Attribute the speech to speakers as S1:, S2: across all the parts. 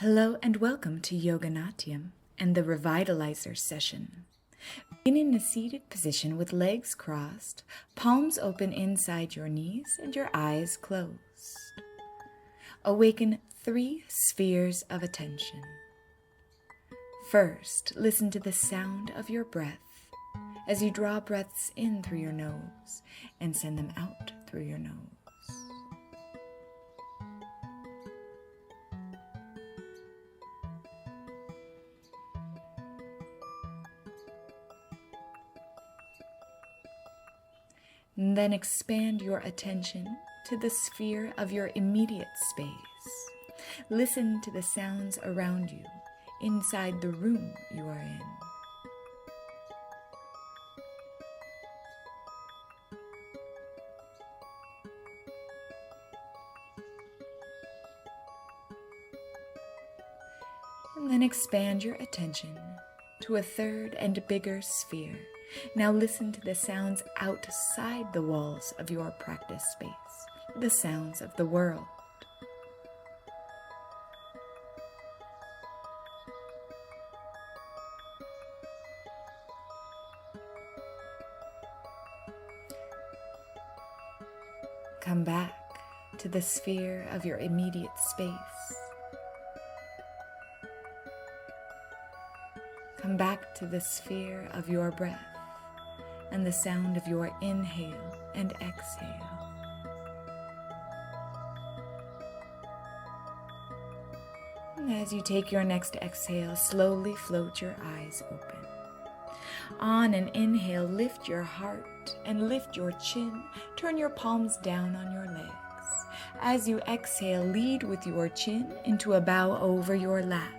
S1: Hello and welcome to Yoga Natyam and the Revitalizer session. Begin in a seated position with legs crossed, palms open inside your knees and your eyes closed. Awaken 3 spheres of attention. First, listen to the sound of your breath as you draw breaths in through your nose and send them out through your nose. And then expand your attention to the sphere of your immediate space. Listen to the sounds around you, inside the room you are in. And then expand your attention to a third and bigger sphere. Now listen to the sounds outside the walls of your practice space, the sounds of the world. Come back to the sphere of your immediate space. Come back to the sphere of your breath and the sound of your inhale and exhale. And as you take your next exhale, slowly float your eyes open. On an inhale, lift your heart and lift your chin. Turn your palms down on your legs. As you exhale, lead with your chin into a bow over your lap.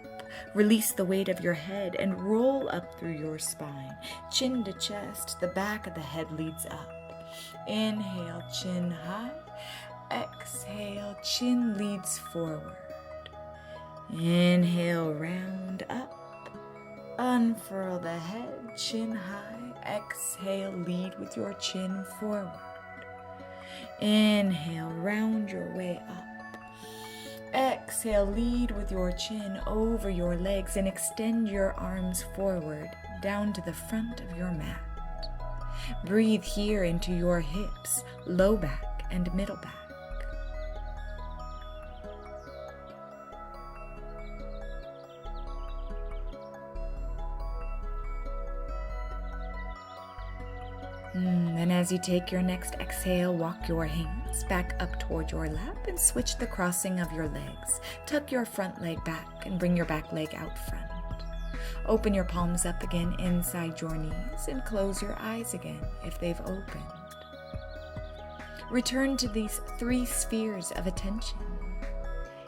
S1: Release the weight of your head and roll up through your spine. Chin to chest, the back of the head leads up. Inhale, chin high. Exhale, chin leads forward. Inhale, round up. Unfurl the head, chin high. Exhale, lead with your chin forward. Inhale, round your way up. Exhale, lead with your chin over your legs and extend your arms forward down to the front of your mat. Breathe here into your hips, low back and middle back. Then as you take your next exhale, walk your hands back up toward your lap and switch the crossing of your legs. Tuck your front leg back and bring your back leg out front. Open your palms up again inside your knees and close your eyes again if they've opened. Return to these 3 spheres of attention,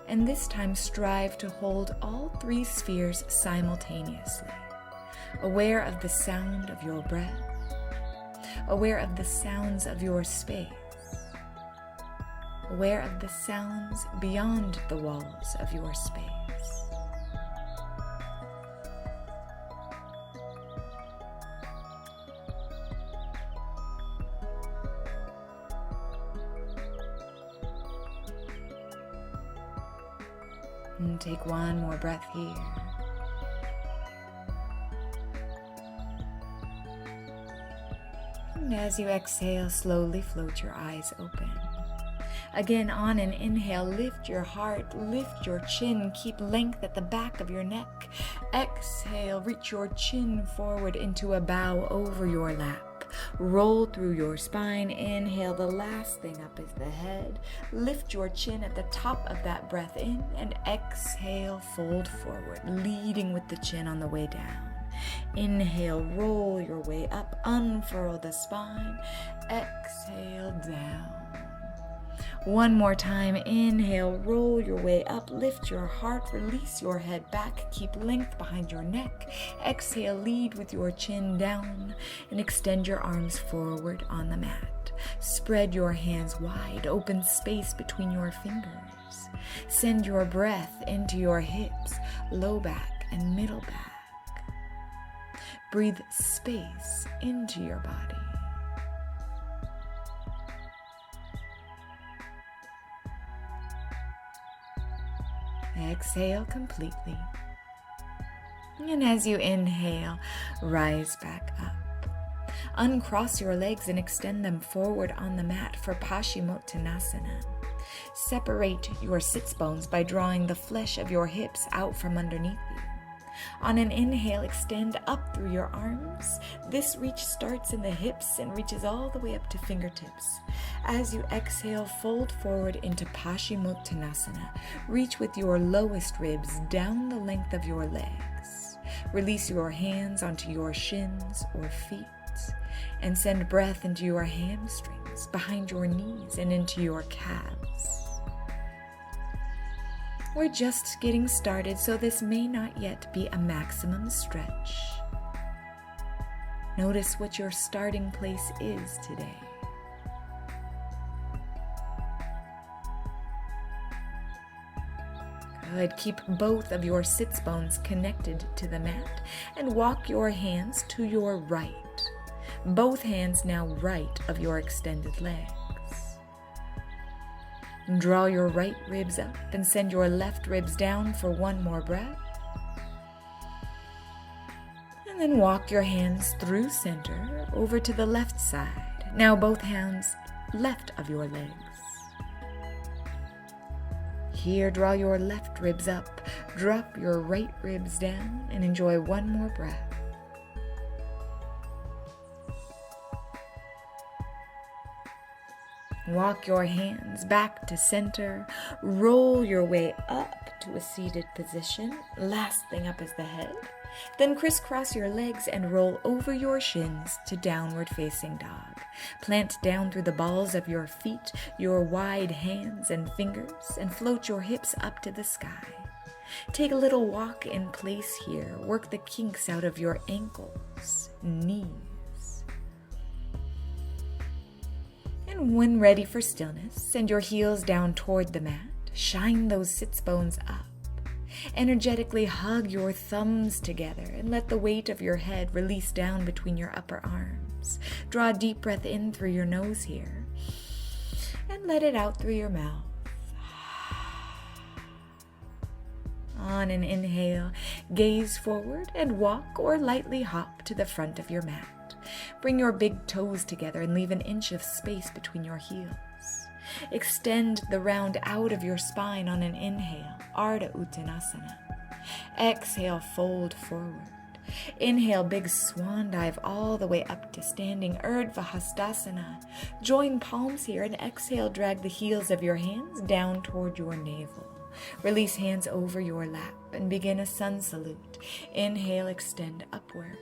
S1: and this time strive to hold all 3 spheres simultaneously, aware of the sound of your breath, aware of the sounds of your space, aware of the sounds beyond the walls of your space. And take one more breath here. And as you exhale, slowly float your eyes open. Again, on an inhale, lift your heart, lift your chin, keep length at the back of your neck. Exhale, reach your chin forward into a bow over your lap. Roll through your spine. Inhale, the last thing up is the head. Lift your chin at the top of that breath in, and exhale, fold forward, leading with the chin on the way down. Inhale, roll your way up, unfurl the spine. Exhale, down. One more time. Inhale, roll your way up, lift your heart, release your head back, keep length behind your neck. Exhale, lead with your chin down and extend your arms forward on the mat. Spread your hands wide, open space between your fingers. Send your breath into your hips, low back and middle back. Breathe space into your body. Exhale completely. And as you inhale, rise back up. Uncross your legs and extend them forward on the mat for Pashimottanasana. Separate your sits bones by drawing the flesh of your hips out from underneath you. On an inhale, extend up through your arms. This reach starts in the hips and reaches all the way up to fingertips. As you exhale, fold forward into Pashimottanasana. Reach with your lowest ribs down the length of your legs. Release your hands onto your shins or feet and send breath into your hamstrings, behind your knees, and into your calves. We're just getting started, so this may not yet be a maximum stretch. Notice what your starting place is today. Good. Keep both of your sits bones connected to the mat and walk your hands to your right. Both hands now right of your extended legs. Draw your right ribs up and send your left ribs down for one more breath. And then walk your hands through center over to the left side. Now both hands left of your legs. Here, draw your left ribs up, drop your right ribs down, and enjoy one more breath. Walk your hands back to center, roll your way up to a seated position. Last thing up is the head. Then crisscross your legs and roll over your shins to downward facing dog. Plant down through the balls of your feet, your wide hands and fingers, and float your hips up to the sky. Take a little walk in place here. Work the kinks out of your ankles, knees. And when ready for stillness, send your heels down toward the mat. Shine those sits bones up. Energetically hug your thumbs together and let the weight of your head release down between your upper arms. Draw a deep breath in through your nose here and let it out through your mouth. On an inhale, gaze forward and walk or lightly hop to the front of your mat. Bring your big toes together and leave an inch of space between your heels. Extend the round out of your spine on an inhale, Ardha Uttanasana. Exhale, fold forward. Inhale, big swan dive all the way up to standing, Urdhva Hastasana. Join palms here and exhale, drag the heels of your hands down toward your navel. Release hands over your lap and begin a sun salute. Inhale, extend upward.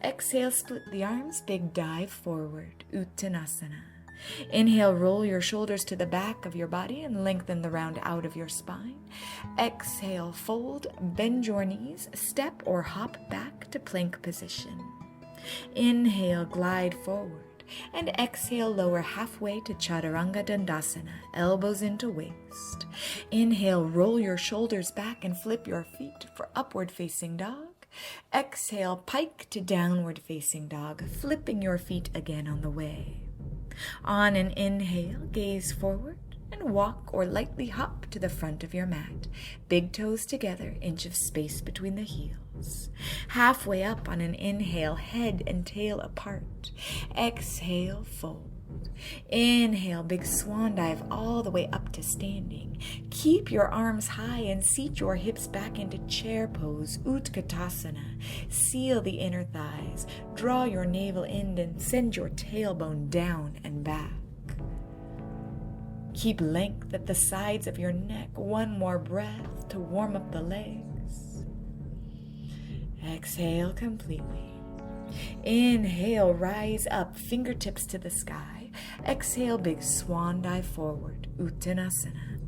S1: Exhale, split the arms, big dive forward, Uttanasana. Inhale, roll your shoulders to the back of your body and lengthen the round out of your spine. Exhale, fold, bend your knees, step or hop back to plank position. Inhale, glide forward. And exhale, lower halfway to Chaturanga Dandasana, elbows into waist. Inhale, roll your shoulders back and flip your feet for upward facing dog. Exhale, pike to downward facing dog, flipping your feet again on the way. On an inhale, gaze forward and walk or lightly hop to the front of your mat. Big toes together, inch of space between the heels. Halfway up on an inhale, head and tail apart. Exhale, fold. Inhale, big swan dive all the way up to standing. Keep your arms high and seat your hips back into chair pose, Utkatasana. Seal the inner thighs. Draw your navel in and send your tailbone down and back. Keep length at the sides of your neck. One more breath to warm up the legs. Exhale completely. Inhale, rise up, fingertips to the sky. Exhale, big swan dive forward, Uttanasana.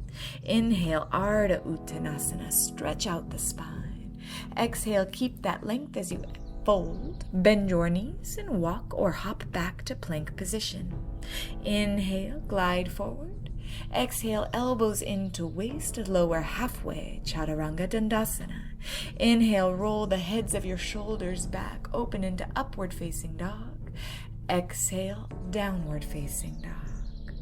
S1: Inhale, Ardha Uttanasana, stretch out the spine. Exhale, keep that length as you fold. Bend your knees and walk or hop back to plank position. Inhale, glide forward. Exhale, elbows into waist, lower halfway, Chaturanga Dandasana. Inhale, roll the heads of your shoulders back, open into upward facing dog. Exhale, downward facing dog.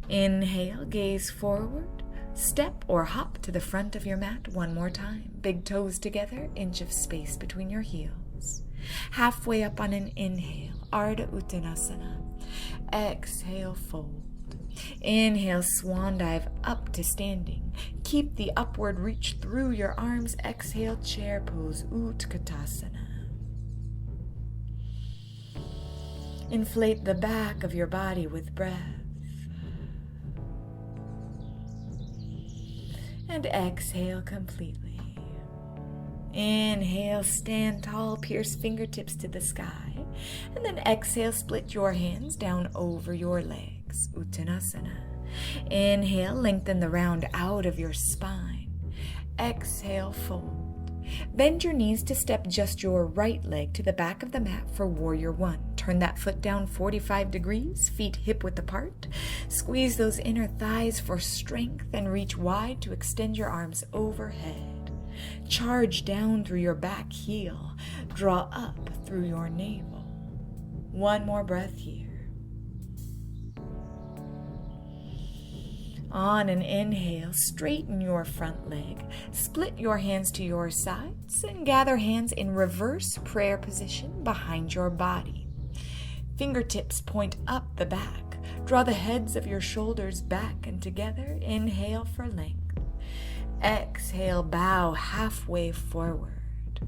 S1: Inhale, gaze forward, Step or hop to the front of your mat one more time. Big toes together, inch of space between your heels. Halfway up on an inhale, Ardha Uttanasana. Exhale, fold. Inhale, swan dive up to standing. Keep the upward reach through your arms. Exhale, chair pose, Utkatasana. Inflate the back of your body with breath. And exhale completely. Inhale, stand tall, pierce fingertips to the sky. And then exhale, split your hands down over your legs, Uttanasana. Inhale, lengthen the round out of your spine. Exhale, fold. Bend your knees to step just your right leg to the back of the mat for Warrior One. Turn that foot down 45 degrees, feet hip-width apart. Squeeze those inner thighs for strength and reach wide to extend your arms overhead. Charge down through your back heel. Draw up through your navel. One more breath here. On an inhale, straighten your front leg, split your hands to your sides, and gather hands in reverse prayer position behind your body. Fingertips point up the back. Draw the heads of your shoulders back and together. Inhale for length. Exhale, bow halfway forward.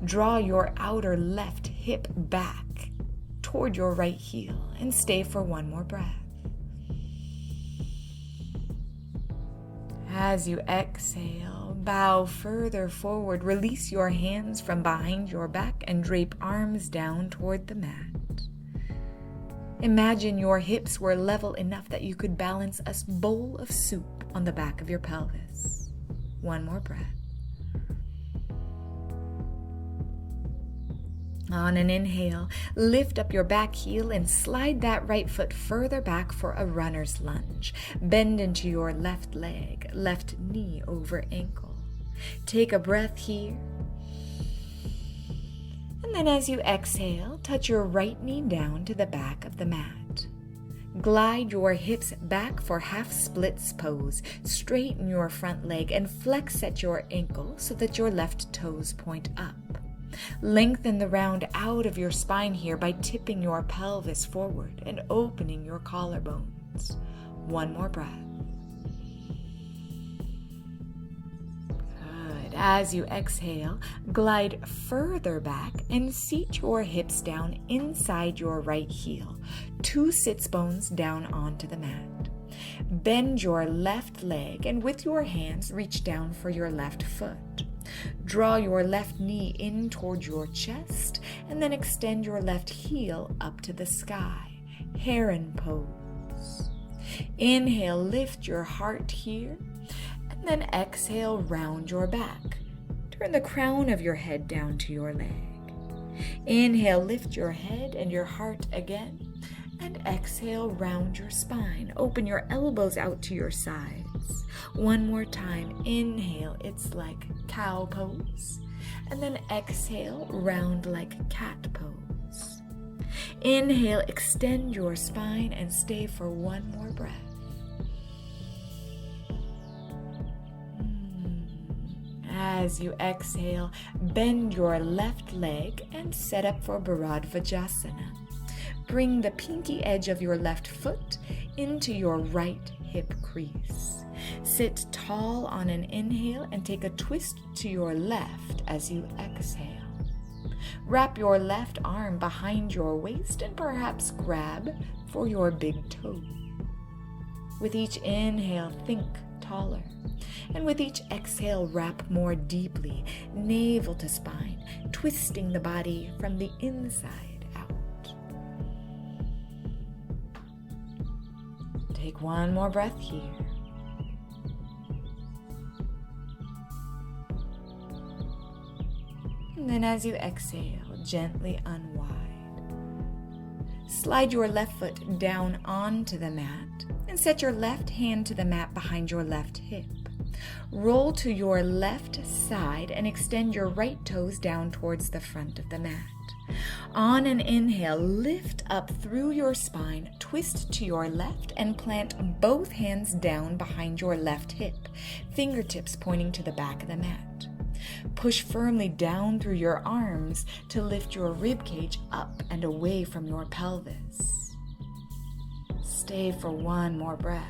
S1: Draw your outer left hip back toward your right heel and stay for one more breath. As you exhale, bow further forward. Release your hands from behind your back and drape arms down toward the mat. Imagine your hips were level enough that you could balance a bowl of soup on the back of your pelvis. One more breath. On an inhale, lift up your back heel and slide that right foot further back for a runner's lunge. Bend into your left leg, left knee over ankle. Take a breath here. And then as you exhale, touch your right knee down to the back of the mat. Glide your hips back for half splits pose. Straighten your front leg and flex at your ankle so that your left toes point up. Lengthen the round out of your spine here by tipping your pelvis forward and opening your collarbones. One more breath. Good. As you exhale, glide further back and seat your hips down inside your right heel. 2 sits bones down onto the mat. Bend your left leg and with your hands reach down for your left foot. Draw your left knee in toward your chest and then extend your left heel up to the sky. Heron pose. Inhale, lift your heart here, and then exhale, round your back. Turn the crown of your head down to your leg. Inhale, lift your head and your heart again, and exhale, round your spine. Open your elbows out to your sides. One more time. Inhale, it's like cow pose. And then exhale, round like cat pose. Inhale, extend your spine and stay for one more breath. As you exhale, bend your left leg and set up for Bharadvajasana. Bring the pinky edge of your left foot into your right hip crease. Sit tall on an inhale and take a twist to your left as you exhale. Wrap your left arm behind your waist and perhaps grab for your big toe. With each inhale, think taller. And with each exhale, wrap more deeply, navel to spine, twisting the body from the inside out. Take one more breath here. And then as you exhale, gently unwind. Slide your left foot down onto the mat and set your left hand to the mat behind your left hip. Roll to your left side and extend your right toes down towards the front of the mat. On an inhale, lift up through your spine, twist to your left, and plant both hands down behind your left hip, fingertips pointing to the back of the mat. Push firmly down through your arms to lift your rib cage up and away from your pelvis. Stay for one more breath.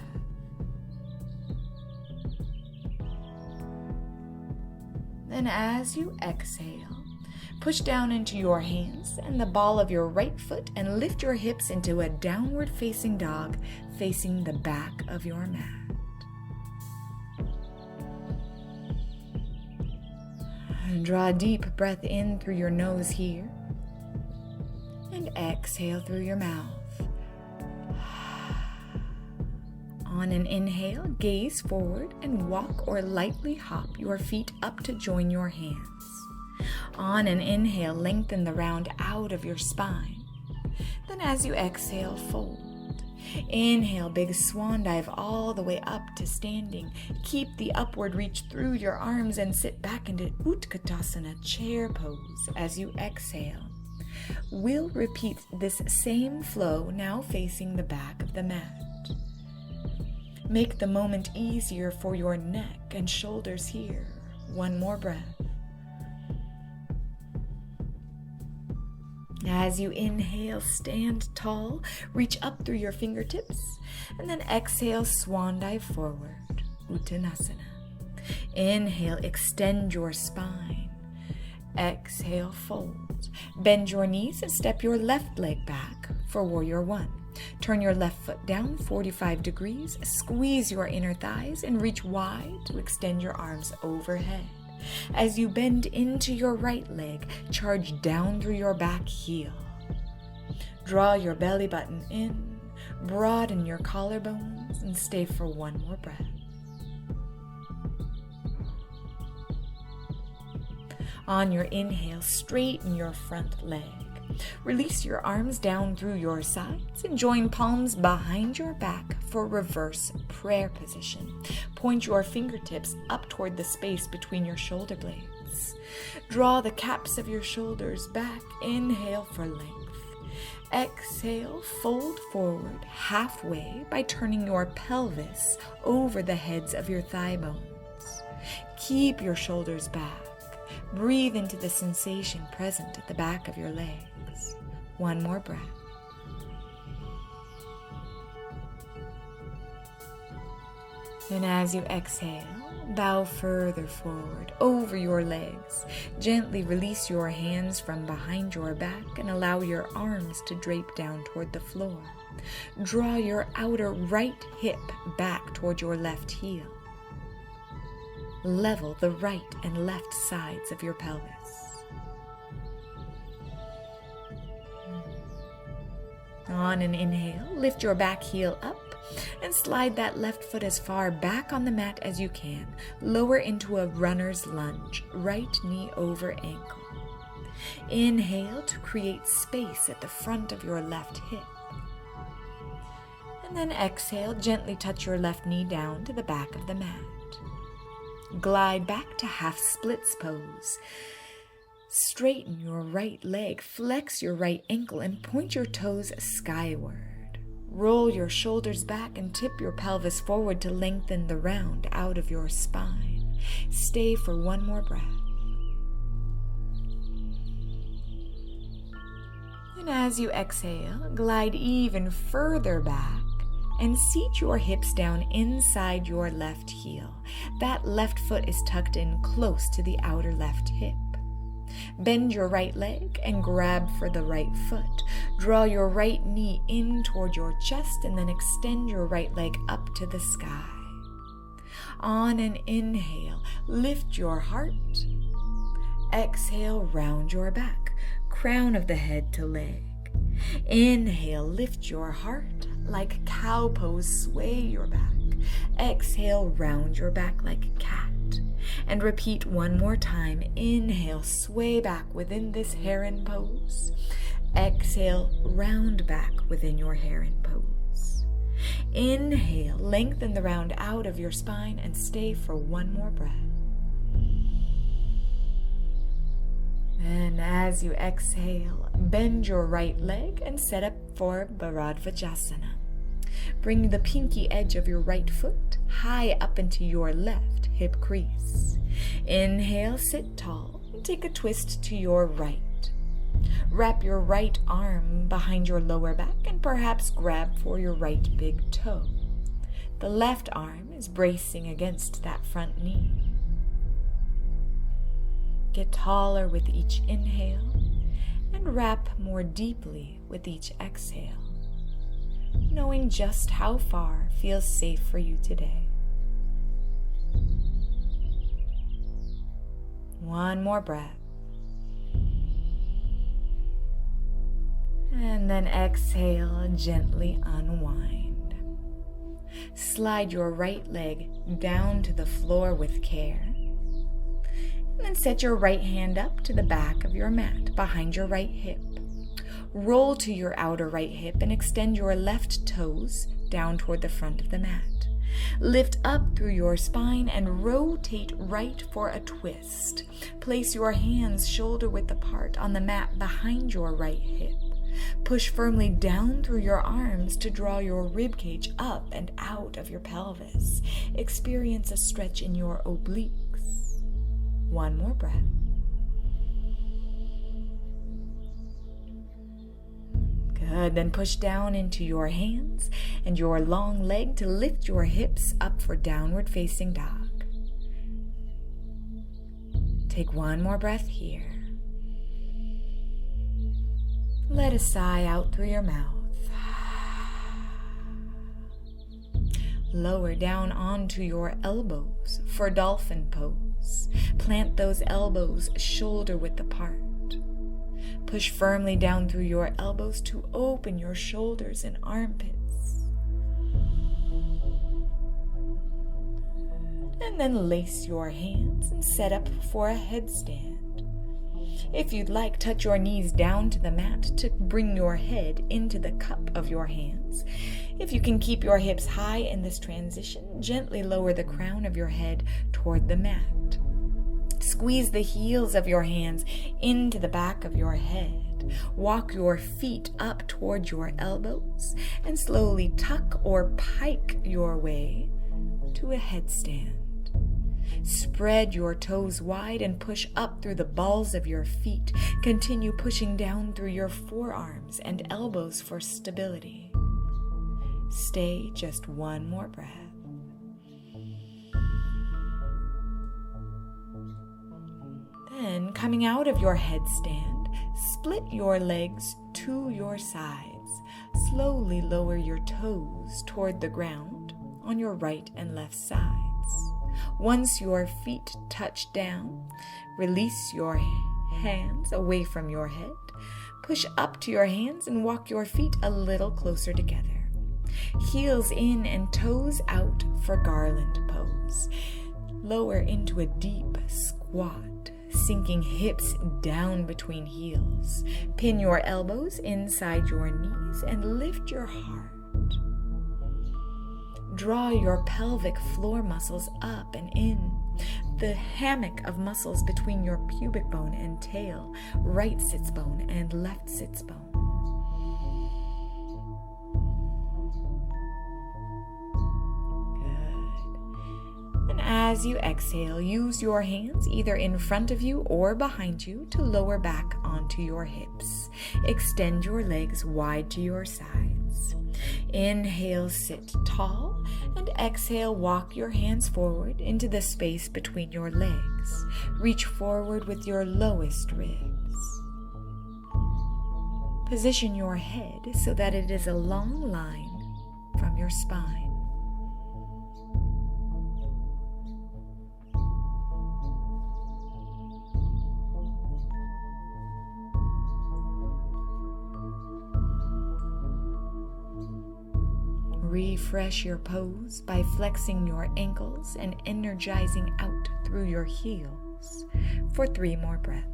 S1: Then as you exhale, push down into your hands and the ball of your right foot and lift your hips into a downward facing dog facing the back of your mat. And draw a deep breath in through your nose here and exhale through your mouth. On an inhale, gaze forward and walk or lightly hop your feet up to join your hands. On an inhale, lengthen the round out of your spine. Then as you exhale, fold. Inhale, big swan dive all the way up to standing. Keep the upward reach through your arms and sit back into Utkatasana, chair pose, as you exhale. We'll repeat this same flow now facing the back of the mat. Make the moment easier for your neck and shoulders here. One more breath. As you inhale, stand tall, reach up through your fingertips, and then exhale, swan dive forward, Uttanasana. Inhale, extend your spine. Exhale, fold. Bend your knees and step your left leg back for Warrior One. Turn your left foot down 45 degrees, squeeze your inner thighs, and reach wide to extend your arms overhead. As you bend into your right leg, charge down through your back heel. Draw your belly button in, broaden your collarbones, and stay for one more breath. On your inhale, straighten your front leg. Release your arms down through your sides and join palms behind your back for reverse prayer position. Point your fingertips up toward the space between your shoulder blades. Draw the caps of your shoulders back. Inhale for length. Exhale, fold forward halfway by turning your pelvis over the heads of your thigh bones. Keep your shoulders back. Breathe into the sensation present at the back of your legs. One more breath. Then as you exhale, bow further forward over your legs. Gently release your hands from behind your back and allow your arms to drape down toward the floor. Draw your outer right hip back toward your left heel. Level the right and left sides of your pelvis. On an inhale, lift your back heel up and slide that left foot as far back on the mat as you can. Lower into a runner's lunge, right knee over ankle. Inhale to create space at the front of your left hip. And then exhale, gently touch your left knee down to the back of the mat. Glide back to half splits pose. Straighten your right leg, flex your right ankle, and point your toes skyward. Roll your shoulders back and tip your pelvis forward to lengthen the round out of your spine. Stay for one more breath. And as you exhale, glide even further back and seat your hips down inside your left heel. That left foot is tucked in close to the outer left hip. Bend your right leg and grab for the right foot. Draw your right knee in toward your chest and then extend your right leg up to the sky. On an inhale, lift your heart. Exhale, round your back, crown of the head to leg. Inhale, lift your heart like cow pose, sway your back. Exhale, round your back like cat. And repeat one more time. Inhale, sway back within this heron pose. Exhale, round back within your heron pose. Inhale, lengthen the round out of your spine and stay for one more breath. Then as you exhale, bend your right leg and set up for Bharadvajasana. Bring the pinky edge of your right foot high up into your left hip crease. Inhale, sit tall, and take a twist to your right. Wrap your right arm behind your lower back and perhaps grab for your right big toe. The left arm is bracing against that front knee. Get taller with each inhale and wrap more deeply with each exhale, knowing just how far feels safe for you today. One more breath. And then exhale, gently unwind. Slide your right leg down to the floor with care. And then set your right hand up to the back of your mat behind your right hip. Roll to your outer right hip and extend your left toes down toward the front of the mat. Lift up through your spine and rotate right for a twist. Place your hands shoulder width apart on the mat behind your right hip. Push firmly down through your arms to draw your ribcage up and out of your pelvis. Experience a stretch in your obliques. One more breath. Good, then push down into your hands and your long leg to lift your hips up for downward facing dog. Take one more breath here. Let a sigh out through your mouth. Lower down onto your elbows for Dolphin Pose. Plant those elbows shoulder width apart. Push firmly down through your elbows to open your shoulders and armpits. And then lace your hands and set up for a headstand. If you'd like, touch your knees down to the mat to bring your head into the cup of your hands. If you can keep your hips high in this transition, gently lower the crown of your head toward the mat. Squeeze the heels of your hands into the back of your head. Walk your feet up toward your elbows and slowly tuck or pike your way to a headstand. Spread your toes wide and push up through the balls of your feet. Continue pushing down through your forearms and elbows for stability. Stay just one more breath. Then, coming out of your headstand, split your legs to your sides. Slowly lower your toes toward the ground on your right and left sides. Once your feet touch down, release your hands away from your head. Push up to your hands and walk your feet a little closer together. Heels in and toes out for Garland Pose. Lower into a deep squat, sinking hips down between heels. Pin your elbows inside your knees and lift your heart. Draw your pelvic floor muscles up and in. The hammock of muscles between your pubic bone and tail, right sits bone and left sits bone. Good. And as you exhale, use your hands either in front of you or behind you to lower back onto your hips. Extend your legs wide to your sides. Inhale, sit tall, and exhale, walk your hands forward into the space between your legs. Reach forward with your lowest ribs. Position your head so that it is a long line from your spine. Refresh your pose by flexing your ankles and energizing out through your heels for 3 more breaths.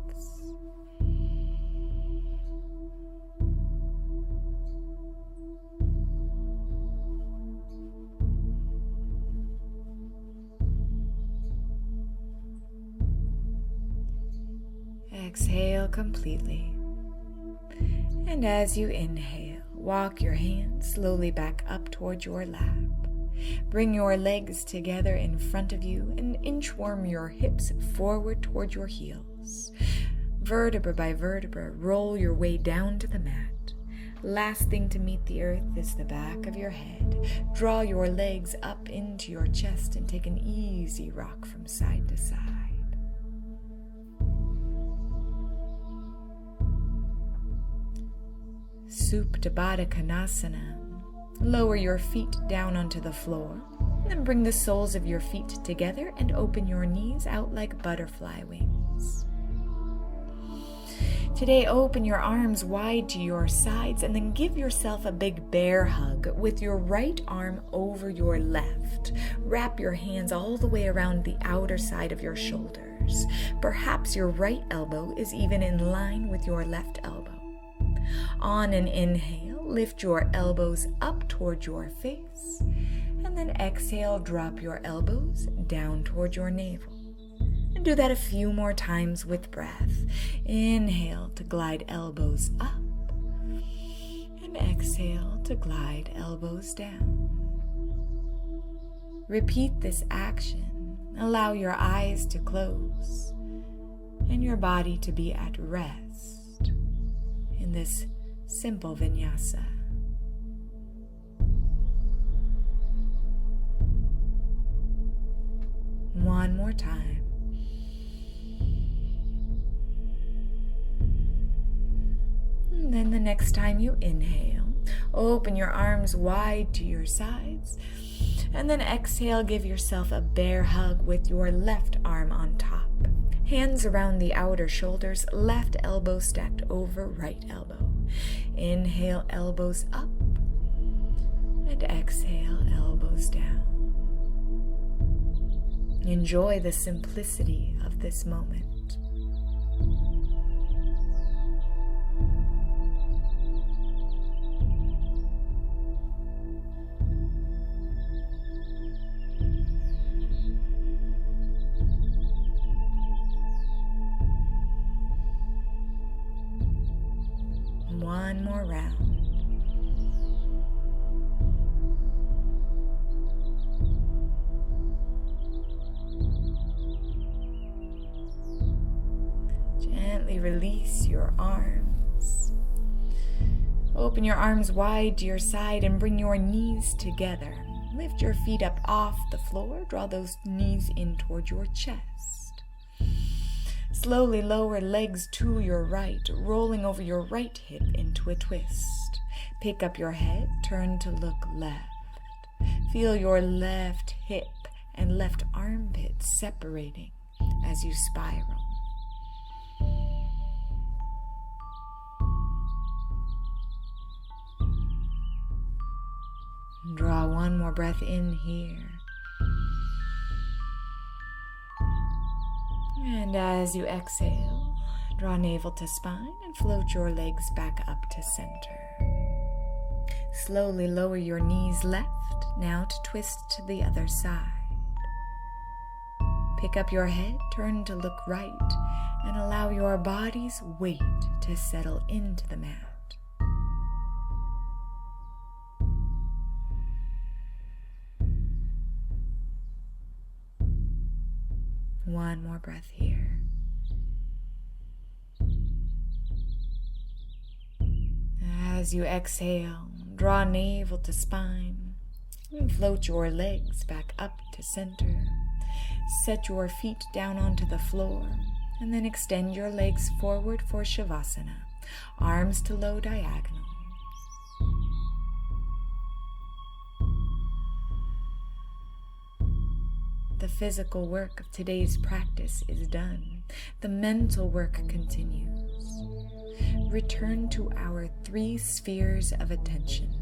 S1: exhale completely. And as you inhale, walk your hands slowly back up towards your lap. Bring your legs together in front of you and inchworm your hips forward toward your heels. Vertebra by vertebra, roll your way down to the mat. Last thing to meet the earth is the back of your head. Draw your legs up into your chest and take an easy rock from side to side. Supta Baddha Konasana. Lower your feet down onto the floor, then bring the soles of your feet together and open your knees out like butterfly wings. Today, open your arms wide to your sides and then give yourself a big bear hug with your right arm over your left. Wrap your hands all the way around the outer side of your shoulders. Perhaps your right elbow is even in line with your left elbow. On an inhale, lift your elbows up toward your face, and then exhale, drop your elbows down toward your navel. And do that a few more times with breath. Inhale to glide elbows up, and exhale to glide elbows down. Repeat this action. Allow your eyes to close and your body to be at rest in this simple vinyasa. One more time. And then the next time you inhale, open your arms wide to your sides. And then exhale, give yourself a bear hug with your left arm on top. Hands around the outer shoulders, left elbow stacked over right elbow. Inhale, elbows up, and exhale, elbows down. Enjoy the simplicity of this moment. One more round. Gently release your arms. Open your arms wide to your side and bring your knees together. Lift your feet up off the floor. Draw those knees in toward your chest. Slowly lower legs to your right, rolling over your right hip into a twist. Pick up your head, turn to look left. Feel your left hip and left armpit separating as you spiral. Draw one more breath in here. And as you exhale, draw navel to spine and float your legs back up to center. Slowly lower your knees left, now to twist to the other side. Pick up your head, turn to look right, and allow your body's weight to settle into the mat. One more breath here. As you exhale, draw navel to spine and float your legs back up to center. Set your feet down onto the floor and then extend your legs forward for Shavasana, arms to low diagonals. The physical work of today's practice is done. The mental work continues. Return to our 3 spheres of attention.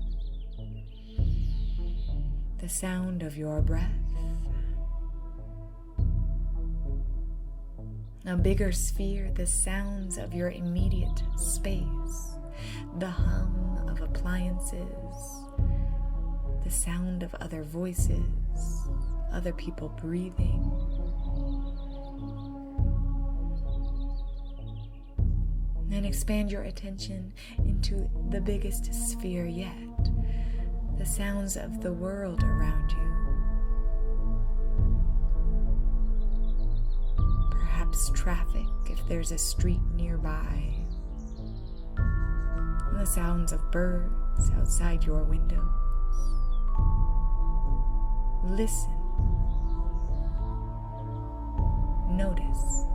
S1: The sound of your breath. A bigger sphere, the sounds of your immediate space. The hum of appliances. The sound of other voices. Other people breathing. And expand your attention into the biggest sphere yet, the sounds of the world around you. Perhaps traffic if there's a street nearby. And the sounds of birds outside your window. Listen. Notice.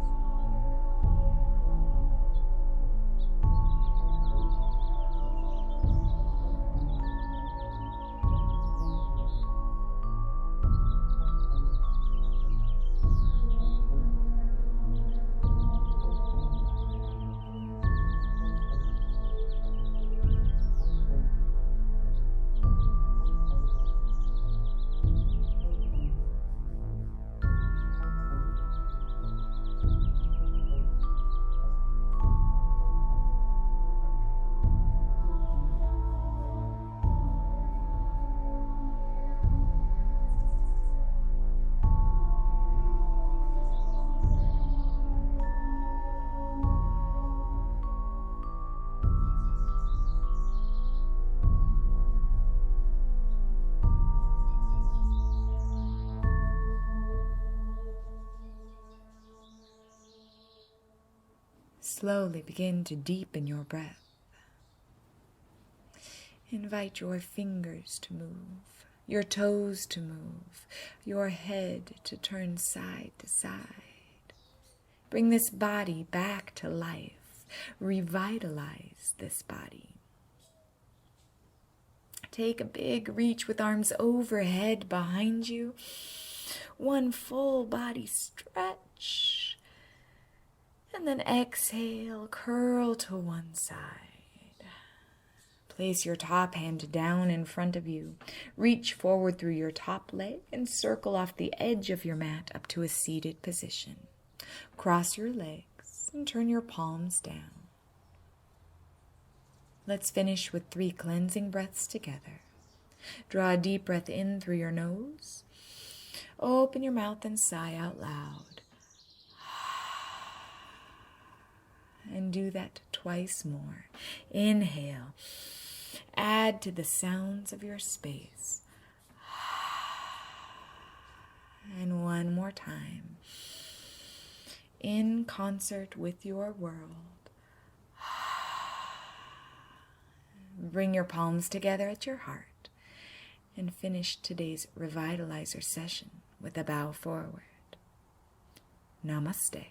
S1: Slowly begin to deepen your breath. Invite your fingers to move, your toes to move, your head to turn side to side. Bring this body back to life. Revitalize this body. Take a big reach with arms overhead behind you. One full body stretch. And then exhale, curl to one side. Place your top hand down in front of you. Reach forward through your top leg and circle off the edge of your mat up to a seated position. Cross your legs and turn your palms down. Let's finish with 3 cleansing breaths together. Draw a deep breath in through your nose. Open your mouth and sigh out loud. And do that twice more. Inhale. Add to the sounds of your space. And one more time. In concert with your world. Bring your palms together at your heart. And finish today's Revitalizer session with a bow forward. Namaste.